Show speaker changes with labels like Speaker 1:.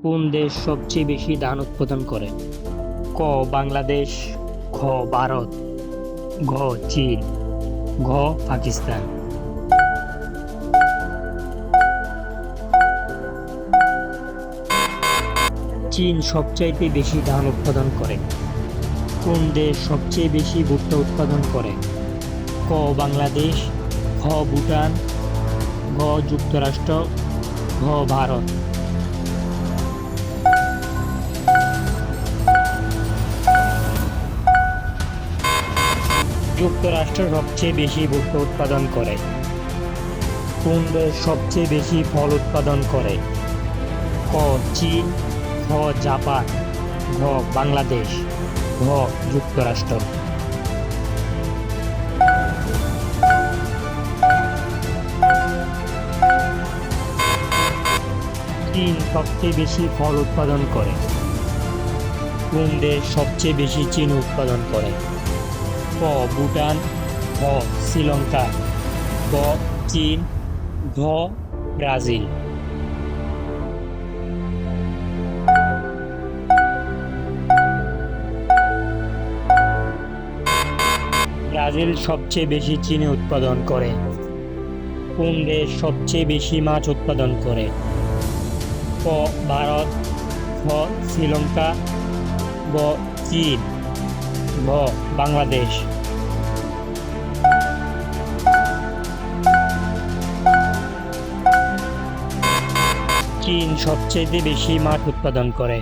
Speaker 1: কোন দেশ সবচেয়ে বেশি ধান উৎপাদন করে? ক বাংলাদেশ, খ ভারত, ঘ চীন, ঘ পাকিস্তান। চীন সবচাইতে বেশি ধান উৎপাদন করে। কোন দেশ সবচেয়ে বেশি ভুট্টা উৎপাদন করে? ক বাংলাদেশ, খ ভুটান, ঘ যুক্তরাষ্ট্র, ঘ ভারত। যুক্তরাষ্ট্র সবচেয়ে বেশি ভুট্টা উৎপাদন করে। কোন দেশ সবচেয়ে বেশি ফল উৎপাদন করে? ক চীন, খ জাপান, ঘ বাংলাদেশ, ঘ যুক্তরাষ্ট্র। চীন সবচেয়ে বেশি ফল উৎপাদন করে। কোন দেশ সবচেয়ে বেশি চিনি উৎপাদন করে? ক ভুটান, খ শ্রীলঙ্কা, গ চীন, ঘ ব্রাজিল। ব্রাজিল সবচেয়ে বেশি চিনি উৎপাদন করে। কোন দেশ সবচেয়ে বেশি মাছ উৎপাদন করে? ক ভারত, খ শ্রীলঙ্কা, গ চীন, ঘ বাংলাদেশ। চীন সবচেয়ে বেশি মাছ উৎপাদন করে।